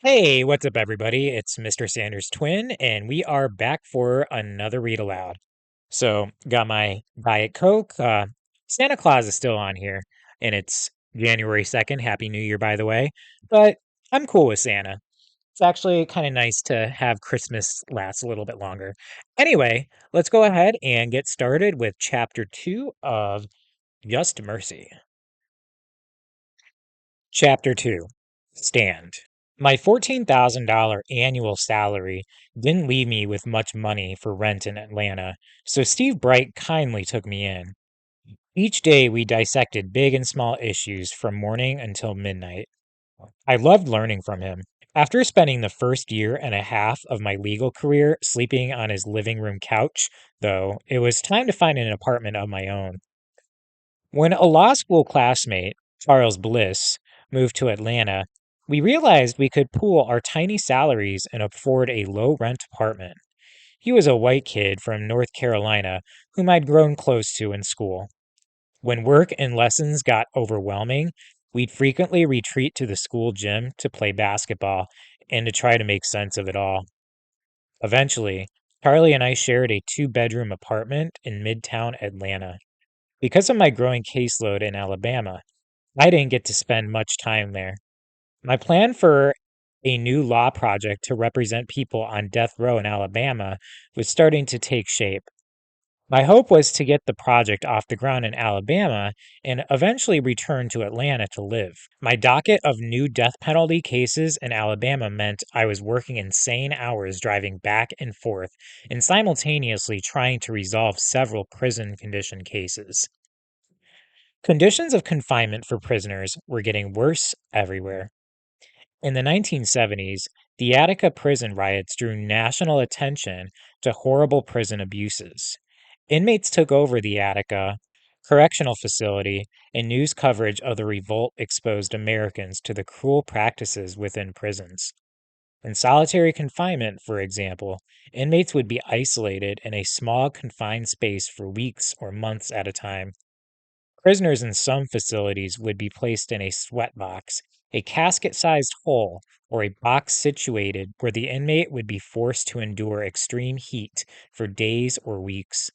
Hey, what's up, everybody? It's Mr. Sanders Twin, and we are back for another read aloud. So, got my Diet Coke. Santa Claus is still on here, and it's January 2nd. Happy New Year, by the way. But I'm cool with Santa. It's actually kind of nice to have Christmas last a little bit longer. Anyway, let's go ahead and get started with chapter 2 of Just Mercy. Chapter 2 Stand. My $14,000 annual salary didn't leave me with much money for rent in Atlanta, so Steve Bright kindly took me in. Each day we dissected big and small issues from morning until midnight. I loved learning from him. After spending the first year and a half of my legal career sleeping on his living room couch, though, it was time to find an apartment of my own. When a law school classmate, Charles Bliss, moved to Atlanta, we realized we could pool our tiny salaries and afford a low rent apartment. He was a white kid from North Carolina whom I'd grown close to in school. When work and lessons got overwhelming, we'd frequently retreat to the school gym to play basketball and to try to make sense of it all. Eventually, Charlie and I shared a two-bedroom apartment in Midtown Atlanta. Because of my growing caseload in Alabama, I didn't get to spend much time there. My plan for a new law project to represent people on death row in Alabama was starting to take shape. My hope was to get the project off the ground in Alabama and eventually return to Atlanta to live. My docket of new death penalty cases in Alabama meant I was working insane hours driving back and forth and simultaneously trying to resolve several prison condition cases. Conditions of confinement for prisoners were getting worse everywhere. In the 1970s, the Attica prison riots drew national attention to horrible prison abuses. Inmates took over the Attica correctional facility, and news coverage of the revolt exposed Americans to the cruel practices within prisons. In solitary confinement, for example, inmates would be isolated in a small confined space for weeks or months at a time. Prisoners in some facilities would be placed in a sweat box, a casket-sized hole, or a box situated where the inmate would be forced to endure extreme heat for days or weeks.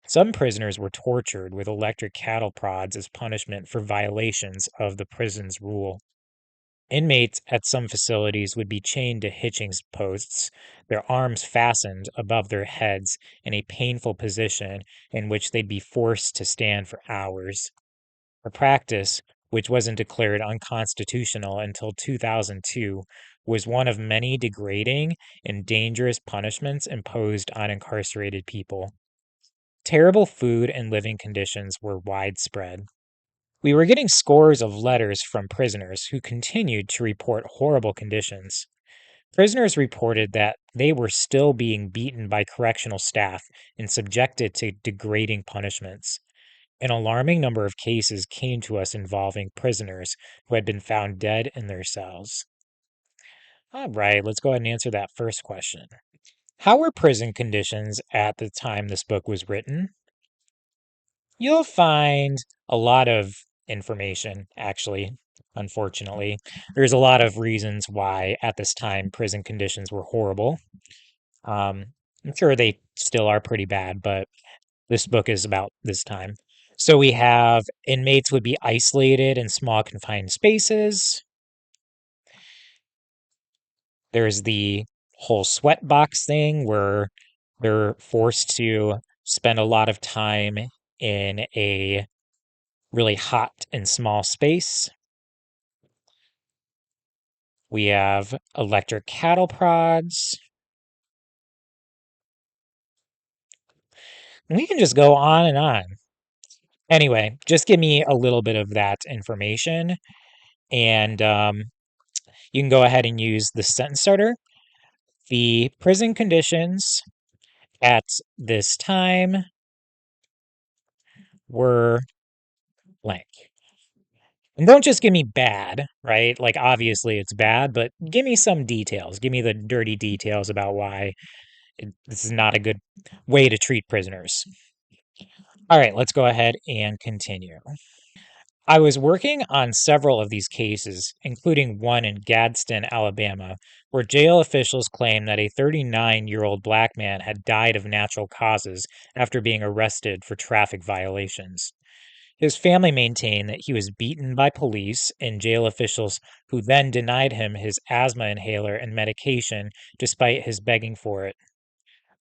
Some prisoners were tortured with electric cattle prods as punishment for violations of the prison's rule. Inmates at some facilities would be chained to hitching posts, their arms fastened above their heads in a painful position in which they'd be forced to stand for hours. A practice, which wasn't declared unconstitutional until 2002, was one of many degrading and dangerous punishments imposed on incarcerated people. Terrible food and living conditions were widespread. We were getting scores of letters from prisoners who continued to report horrible conditions. Prisoners reported that they were still being beaten by correctional staff and subjected to degrading punishments. An alarming number of cases came to us involving prisoners who had been found dead in their cells. All right, let's go ahead and answer that first question. How were prison conditions at the time this book was written? You'll find a lot of information, actually, unfortunately. There's a lot of reasons why at this time prison conditions were horrible. I'm sure they still are pretty bad, but this book is about this time. So we have inmates would be isolated in small confined spaces. There's the whole sweat box thing where they're forced to spend a lot of time in a really hot and small space. We have electric cattle prods. We can just go on and on. Anyway, just give me a little bit of that information, and you can go ahead and use the sentence starter. The prison conditions at this time were blank. And don't just give me bad, right? Like, obviously it's bad, but give me some details. Give me the dirty details about why this is not a good way to treat prisoners. All right, let's go ahead and continue. I was working on several of these cases, including one in Gadsden, Alabama, where jail officials claimed that a 39-year-old black man had died of natural causes after being arrested for traffic violations. His family maintained that he was beaten by police and jail officials who then denied him his asthma inhaler and medication despite his begging for it.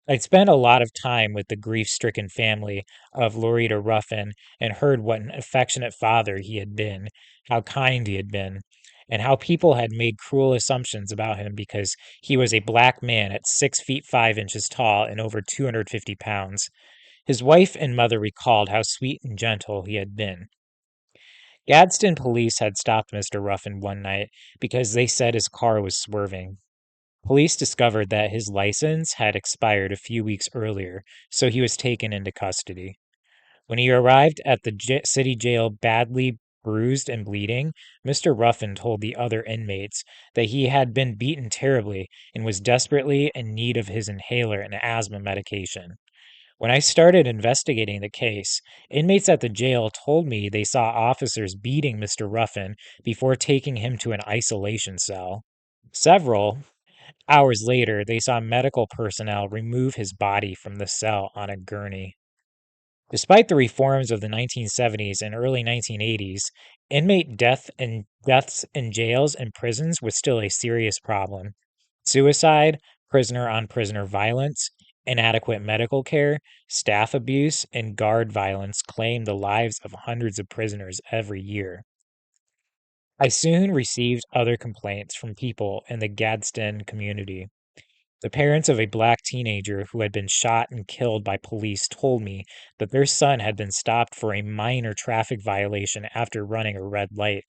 I'd spent a lot of time with the grief-stricken family of Loretta Ruffin and heard what an affectionate father he had been, how kind he had been, and how people had made cruel assumptions about him because he was a black man at 6 feet 5 inches tall and over 250 pounds. His wife and mother recalled how sweet and gentle he had been. Gadsden police had stopped Mr. Ruffin one night because they said his car was swerving. Police discovered that his license had expired a few weeks earlier, so he was taken into custody. When he arrived at the city jail badly bruised and bleeding, Mr. Ruffin told the other inmates that he had been beaten terribly and was desperately in need of his inhaler and asthma medication. When I started investigating the case, inmates at the jail told me they saw officers beating Mr. Ruffin before taking him to an isolation cell. Several hours later, they saw medical personnel remove his body from the cell on a gurney. Despite the reforms of the 1970s and early 1980s, inmate deaths in jails and prisons was still a serious problem. Suicide, prisoner on prisoner violence, inadequate medical care, staff abuse, and guard violence claimed the lives of hundreds of prisoners every year. I soon received other complaints from people in the Gadsden community. The parents of a black teenager who had been shot and killed by police told me that their son had been stopped for a minor traffic violation after running a red light.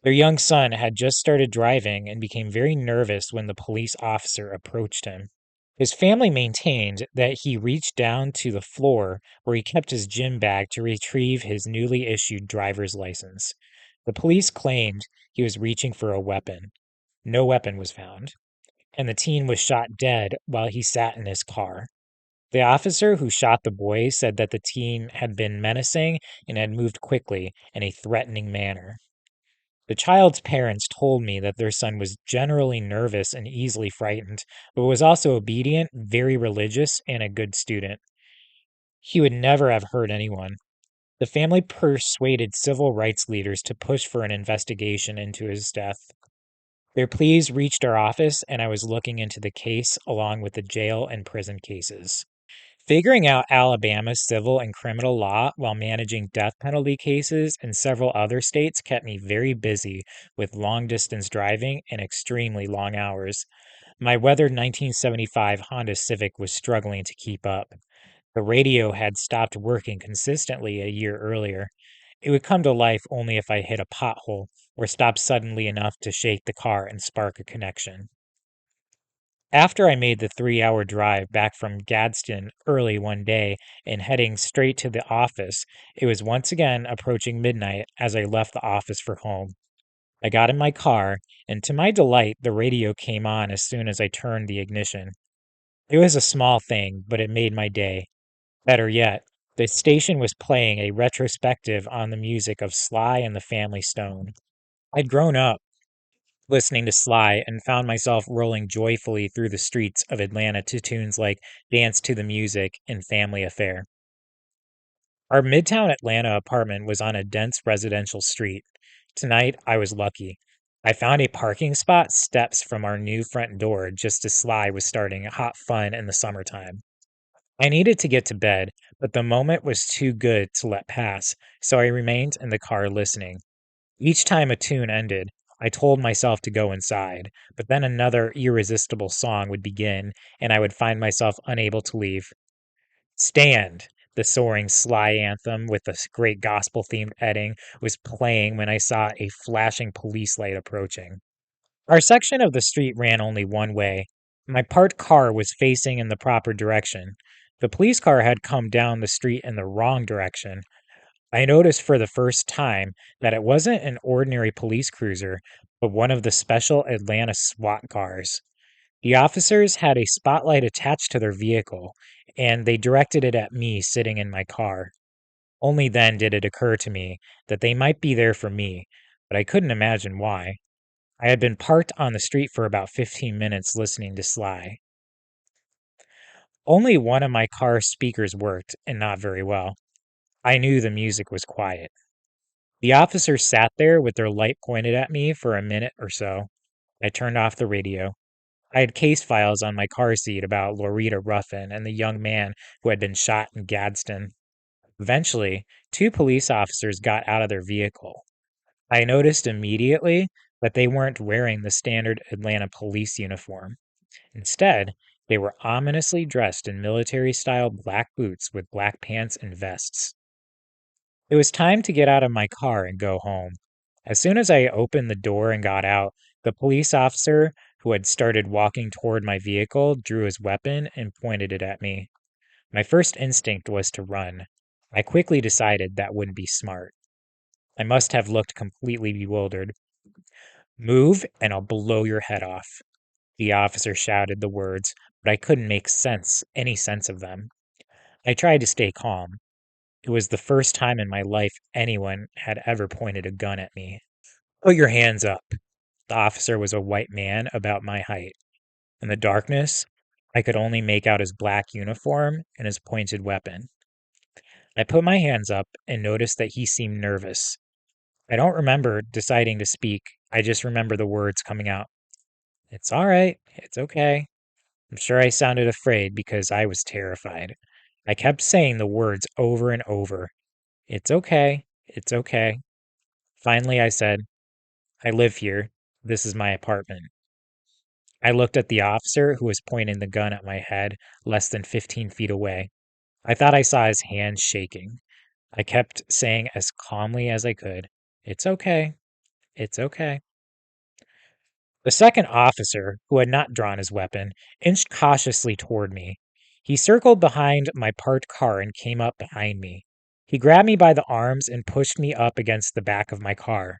Their young son had just started driving and became very nervous when the police officer approached him. His family maintained that he reached down to the floor where he kept his gym bag to retrieve his newly issued driver's license. The police claimed he was reaching for a weapon. No weapon was found, and the teen was shot dead while he sat in his car. The officer who shot the boy said that the teen had been menacing and had moved quickly in a threatening manner. The child's parents told me that their son was generally nervous and easily frightened, but was also obedient, very religious, and a good student. He would never have hurt anyone. The family persuaded civil rights leaders to push for an investigation into his death. Their pleas reached our office, and I was looking into the case along with the jail and prison cases. Figuring out Alabama's civil and criminal law while managing death penalty cases in several other states kept me very busy with long distance driving and extremely long hours. My weathered 1975 Honda Civic was struggling to keep up. The radio had stopped working consistently a year earlier. It would come to life only if I hit a pothole or stopped suddenly enough to shake the car and spark a connection. After I made the 3-hour drive back from Gadsden early one day and heading straight to the office, it was once again approaching midnight as I left the office for home. I got in my car, and to my delight, the radio came on as soon as I turned the ignition. It was a small thing, but it made my day. Better yet, the station was playing a retrospective on the music of Sly and the Family Stone. I'd grown up listening to Sly and found myself rolling joyfully through the streets of Atlanta to tunes like Dance to the Music and Family Affair. Our Midtown Atlanta apartment was on a dense residential street. Tonight, I was lucky. I found a parking spot steps from our new front door just as Sly was starting Hot Fun in the summertime. I needed to get to bed, but the moment was too good to let pass, so I remained in the car listening. Each time a tune ended, I told myself to go inside, but then another irresistible song would begin, and I would find myself unable to leave. Stand! The soaring Sly anthem with the great gospel themed ending was playing when I saw a flashing police light approaching. Our section of the street ran only one way. My parked car was facing in the proper direction. The police car had come down the street in the wrong direction. I noticed for the first time that it wasn't an ordinary police cruiser, but one of the special Atlanta SWAT cars. The officers had a spotlight attached to their vehicle, and they directed it at me sitting in my car. Only then did it occur to me that they might be there for me, but I couldn't imagine why. I had been parked on the street for about 15 minutes listening to Sly. Only one of my car's speakers worked, and not very well. I knew the music was quiet. The officers sat there with their light pointed at me for a minute or so. I turned off the radio. I had case files on my car seat about Loretta Ruffin and the young man who had been shot in Gadsden. Eventually, two police officers got out of their vehicle. I noticed immediately that they weren't wearing the standard Atlanta police uniform. Instead, they were ominously dressed in military style black boots with black pants and vests. It was time to get out of my car and go home. As soon as I opened the door and got out, the police officer who had started walking toward my vehicle drew his weapon and pointed it at me. My first instinct was to run. I quickly decided that wouldn't be smart. I must have looked completely bewildered. Move, and I'll blow your head off. The officer shouted the words, but I couldn't make any sense of them. I tried to stay calm. It was the first time in my life anyone had ever pointed a gun at me. Put your hands up. The officer was a white man about my height. In the darkness, I could only make out his black uniform and his pointed weapon. I put my hands up and noticed that he seemed nervous. I don't remember deciding to speak. I just remember the words coming out. It's all right. It's okay. I'm sure I sounded afraid because I was terrified. I kept saying the words over and over. It's okay. It's okay. Finally, I said, I live here. This is my apartment. I looked at the officer who was pointing the gun at my head less than 15 feet away. I thought I saw his hands shaking. I kept saying as calmly as I could, It's okay. It's okay. The second officer, who had not drawn his weapon, inched cautiously toward me. He circled behind my parked car and came up behind me. He grabbed me by the arms and pushed me up against the back of my car.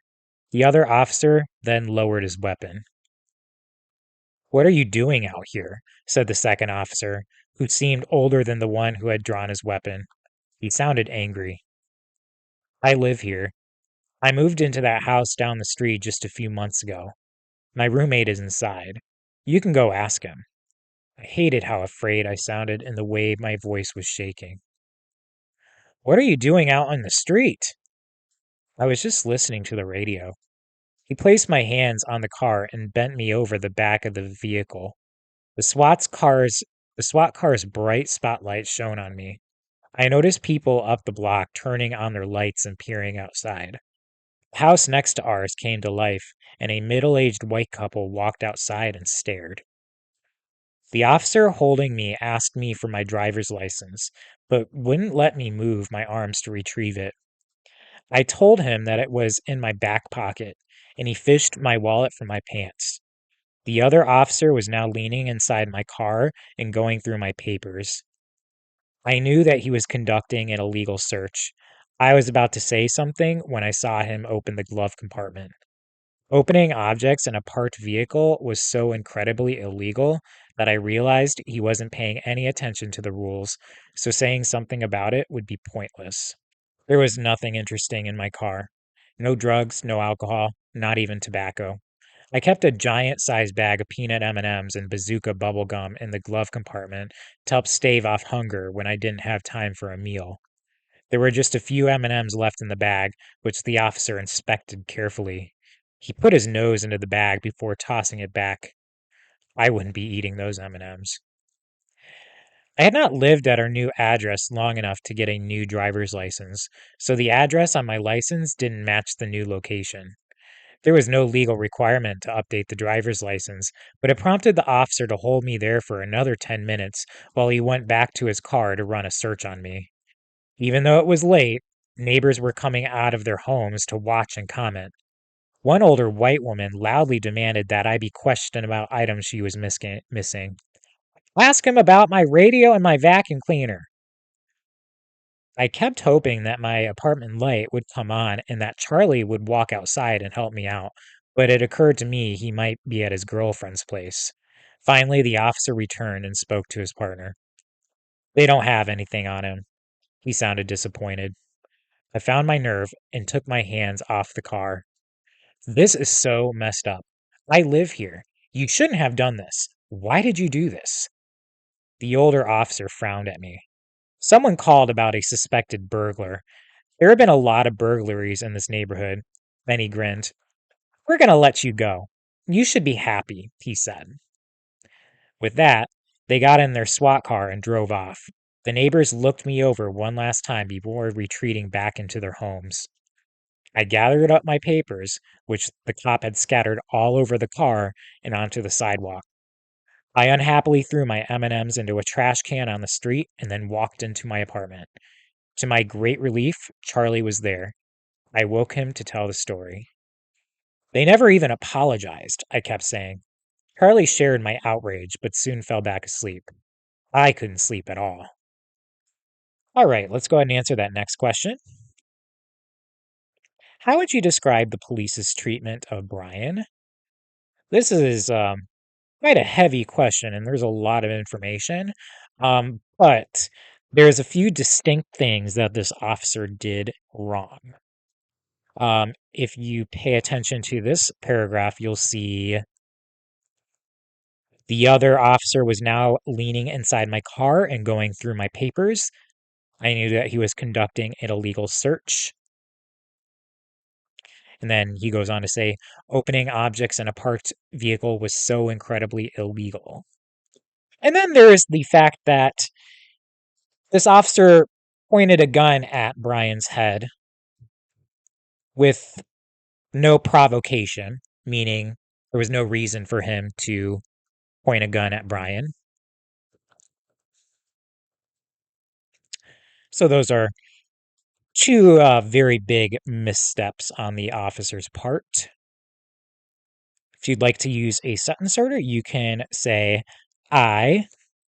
The other officer then lowered his weapon. What are you doing out here? Said the second officer, who seemed older than the one who had drawn his weapon. He sounded angry. I live here. I moved into that house down the street just a few months ago. My roommate is inside. You can go ask him. I hated how afraid I sounded and the way my voice was shaking. What are you doing out on the street? I was just listening to the radio. He placed my hands on the car and bent me over the back of the vehicle. The SWAT car's bright spotlight shone on me. I noticed people up the block turning on their lights and peering outside. The house next to ours came to life, and a middle-aged white couple walked outside and stared. The officer holding me asked me for my driver's license, but wouldn't let me move my arms to retrieve it. I told him that it was in my back pocket, and he fished my wallet from my pants. The other officer was now leaning inside my car and going through my papers. I knew that he was conducting an illegal search. I was about to say something when I saw him open the glove compartment. Opening objects in a parked vehicle was so incredibly illegal that I realized he wasn't paying any attention to the rules, so saying something about it would be pointless. There was nothing interesting in my car. No drugs, no alcohol, not even tobacco. I kept a giant-sized bag of peanut M&Ms and bazooka bubble gum in the glove compartment to help stave off hunger when I didn't have time for a meal. There were just a few M&Ms left in the bag, which the officer inspected carefully. He put his nose into the bag before tossing it back. I wouldn't be eating those M&Ms. I had not lived at our new address long enough to get a new driver's license, so the address on my license didn't match the new location. There was no legal requirement to update the driver's license, but it prompted the officer to hold me there for another 10 minutes while he went back to his car to run a search on me. Even though it was late, neighbors were coming out of their homes to watch and comment. One older white woman loudly demanded that I be questioned about items she was missing. Ask him about my radio and my vacuum cleaner. I kept hoping that my apartment light would come on and that Charlie would walk outside and help me out, but it occurred to me he might be at his girlfriend's place. Finally, the officer returned and spoke to his partner. They don't have anything on him. He sounded disappointed. I found my nerve and took my hands off the car. This is so messed up. I live here. You shouldn't have done this. Why did you do this? The older officer frowned at me. Someone called about a suspected burglar. There have been a lot of burglaries in this neighborhood. Then he grinned. We're going to let you go. You should be happy, he said. With that, they got in their SWAT car and drove off. The neighbors looked me over one last time before retreating back into their homes. I gathered up my papers, which the cop had scattered all over the car and onto the sidewalk. I unhappily threw my M&Ms into a trash can on the street and then walked into my apartment. To my great relief, Charlie was there. I woke him to tell the story. They never even apologized, I kept saying. Charlie shared my outrage, but soon fell back asleep. I couldn't sleep at all. All right, let's go ahead and answer that next question. How would you describe the police's treatment of Brian? This is quite a heavy question, and there's a lot of information. But there's a few distinct things that this officer did wrong. If you pay attention to this paragraph, you'll see the other officer was now leaning inside my car and going through my papers. I knew that he was conducting an illegal search. And then he goes on to say, opening objects in a parked vehicle was so incredibly illegal. And then there is the fact that this officer pointed a gun at Brian's head with no provocation, meaning there was no reason for him to point a gun at Brian. So those are two very big missteps on the officer's part. If you'd like to use a sentence starter, you can say, I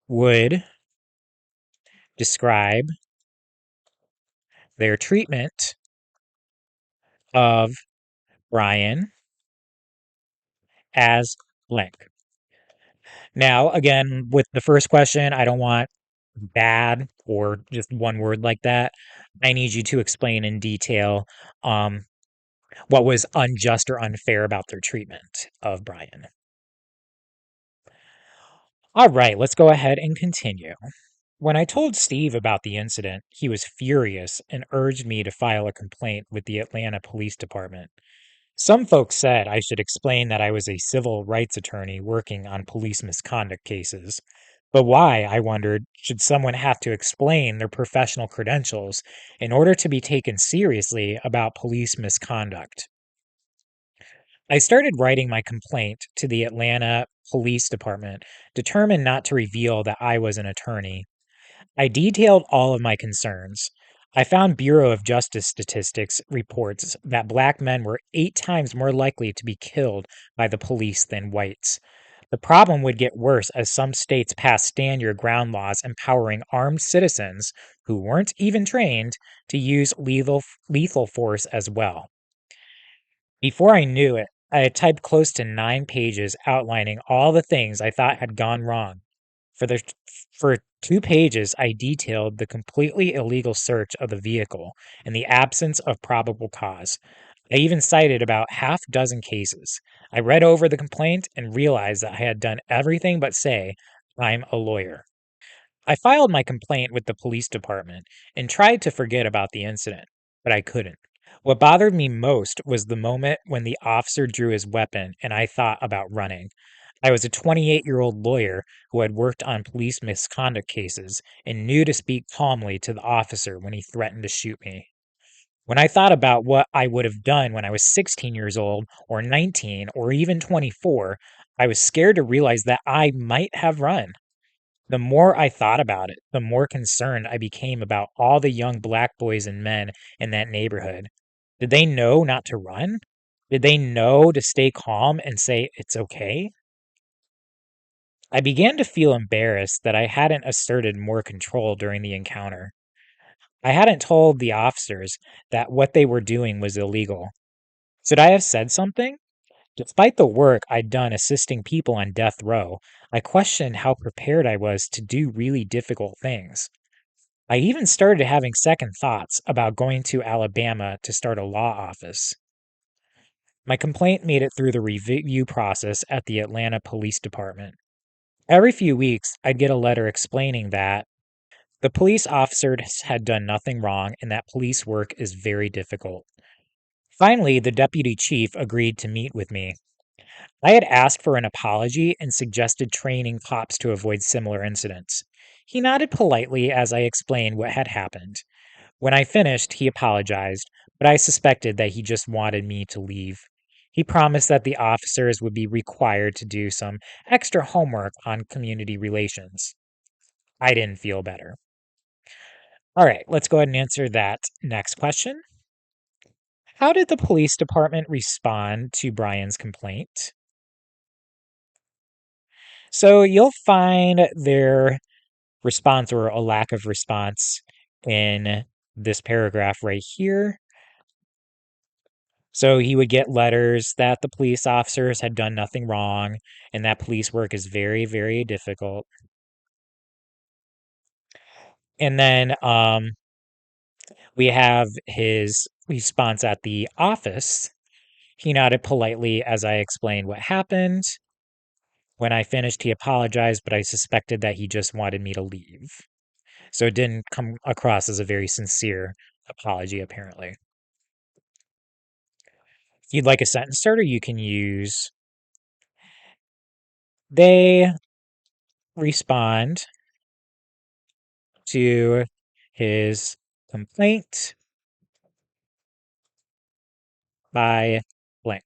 would describe their treatment of Brian as blank. Now, again, with the first question, I don't want bad or just one word like that. I need you to explain in detail what was unjust or unfair about their treatment of Brian. All right, let's go ahead and continue. When I told Steve about the incident, he was furious and urged me to file a complaint with the Atlanta Police Department. Some folks said I should explain that I was a civil rights attorney working on police misconduct cases. But why, I wondered, should someone have to explain their professional credentials in order to be taken seriously about police misconduct? I started writing my complaint to the Atlanta Police Department, determined not to reveal that I was an attorney. I detailed all of my concerns. I found Bureau of Justice statistics reports that black men were 8 times more likely to be killed by the police than whites. The problem would get worse as some states passed stand your ground laws empowering armed citizens who weren't even trained to use lethal force as well. Before I knew it, I had typed close to 9 pages outlining all the things I thought had gone wrong. For 2 pages, I detailed the completely illegal search of the vehicle and the absence of probable cause. I even cited about half dozen cases. I read over the complaint and realized that I had done everything but say, I'm a lawyer. I filed my complaint with the police department and tried to forget about the incident, but I couldn't. What bothered me most was the moment when the officer drew his weapon and I thought about running. I was a 28-year-old lawyer who had worked on police misconduct cases and knew to speak calmly to the officer when he threatened to shoot me. When I thought about what I would have done when I was 16 years old, or 19, or even 24, I was scared to realize that I might have run. The more I thought about it, the more concerned I became about all the young black boys and men in that neighborhood. Did they know not to run? Did they know to stay calm and say it's okay? I began to feel embarrassed that I hadn't asserted more control during the encounter. I hadn't told the officers that what they were doing was illegal. Should I have said something? Despite the work I'd done assisting people on death row, I questioned how prepared I was to do really difficult things. I even started having second thoughts about going to Alabama to start a law office. My complaint made it through the review process at the Atlanta Police Department. Every few weeks, I'd get a letter explaining that the police officers had done nothing wrong and that police work is very difficult. Finally, the deputy chief agreed to meet with me. I had asked for an apology and suggested training cops to avoid similar incidents. He nodded politely as I explained what had happened. When I finished, he apologized, but I suspected that he just wanted me to leave. He promised that the officers would be required to do some extra homework on community relations. I didn't feel better. All right, let's go ahead and answer that next question. How did the police department respond to Brian's complaint? So you'll find their response or a lack of response in this paragraph right here. So he would get letters that the police officers had done nothing wrong and that police work is very, very difficult. And then we have his response at the office. He nodded politely as I explained what happened. When I finished, he apologized, but I suspected that he just wanted me to leave. So it didn't come across as a very sincere apology, apparently. If you'd like a sentence starter, you can use they respond to his complaint by blank.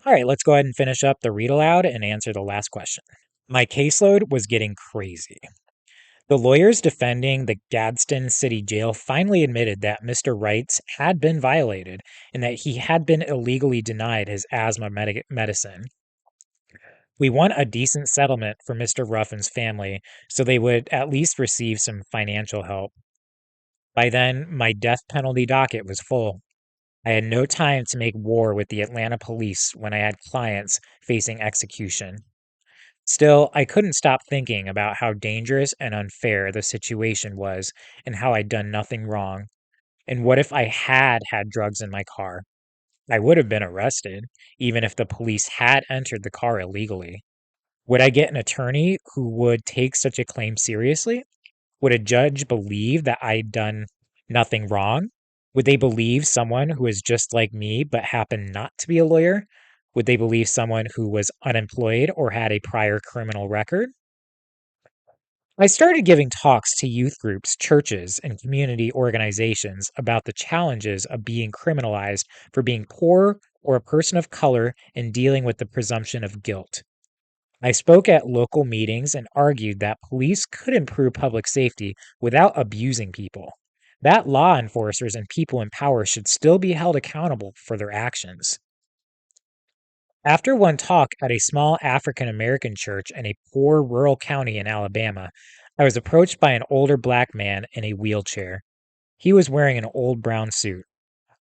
All right, let's go ahead and finish up the read aloud and answer the last question. My caseload was getting crazy. The lawyers defending the Gadsden City Jail finally admitted that Mr. Wright's had been violated and that he had been illegally denied his asthma medicine. We won a decent settlement for Mr. Ruffin's family, so they would at least receive some financial help. By then, my death penalty docket was full. I had no time to make war with the Atlanta police when I had clients facing execution. Still, I couldn't stop thinking about how dangerous and unfair the situation was and how I'd done nothing wrong. And what if I had had drugs in my car? I would have been arrested, even if the police had entered the car illegally. Would I get an attorney who would take such a claim seriously? Would a judge believe that I'd done nothing wrong? Would they believe someone who is just like me but happened not to be a lawyer? Would they believe someone who was unemployed or had a prior criminal record? I started giving talks to youth groups, churches, and community organizations about the challenges of being criminalized for being poor or a person of color and dealing with the presumption of guilt. I spoke at local meetings and argued that police could improve public safety without abusing people, that law enforcers and people in power should still be held accountable for their actions. After one talk at a small African American church in a poor rural county in Alabama, I was approached by an older black man in a wheelchair. He was wearing an old brown suit.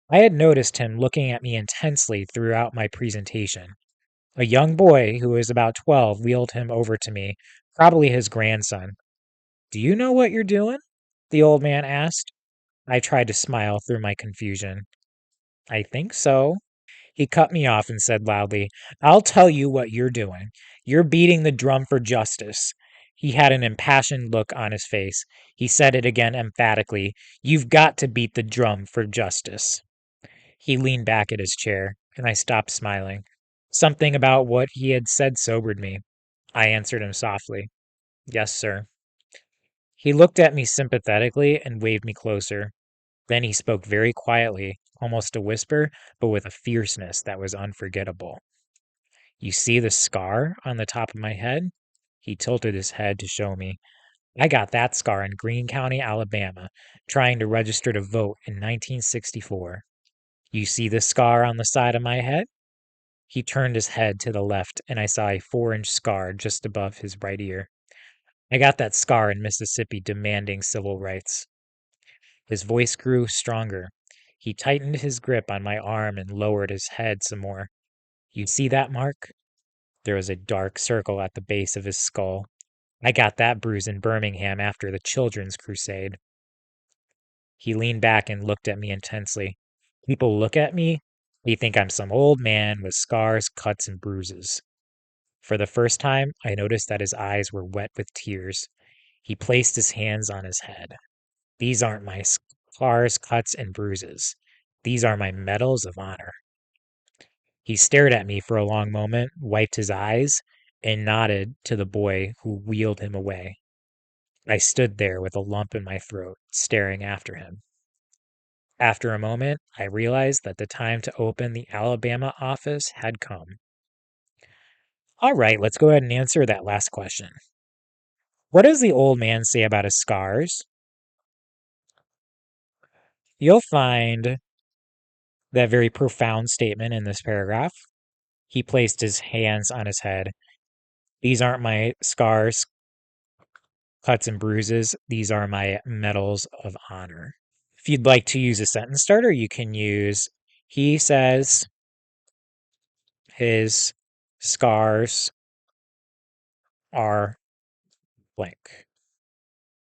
I had noticed him looking at me intensely throughout my presentation. A young boy who was about 12 wheeled him over to me, probably his grandson. Do you know what you're doing? The old man asked. I tried to smile through my confusion. I think so. He cut me off and said loudly, I'll tell you what you're doing. You're beating the drum for justice. He had an impassioned look on his face. He said it again emphatically. You've got to beat the drum for justice. He leaned back at his chair, and I stopped smiling. Something about what he had said sobered me. I answered him softly, Yes, sir. He looked at me sympathetically and waved me closer. Then he spoke very quietly, almost a whisper, but with a fierceness that was unforgettable. You see the scar on the top of my head? He tilted his head to show me. I got that scar in Greene County, Alabama, trying to register to vote in 1964. You see the scar on the side of my head? He turned his head to the left, and I saw a 4-inch scar just above his right ear. I got that scar in Mississippi demanding civil rights. His voice grew stronger. He tightened his grip on my arm and lowered his head some more. You see that mark? There was a dark circle at the base of his skull. I got that bruise in Birmingham after the Children's Crusade. He leaned back and looked at me intensely. People look at me, they think I'm some old man with scars, cuts, and bruises. For the first time, I noticed that his eyes were wet with tears. He placed his hands on his head. These aren't my scars, cuts, and bruises. These are my medals of honor. He stared at me for a long moment, wiped his eyes, and nodded to the boy who wheeled him away. I stood there with a lump in my throat, staring after him. After a moment, I realized that the time to open the Alabama office had come. All right, let's go ahead and answer that last question. What does the old man say about his scars? You'll find that very profound statement in this paragraph. He placed his hands on his head. These aren't my scars, cuts, and bruises. These are my medals of honor. If you'd like to use a sentence starter, you can use he says his scars are blank.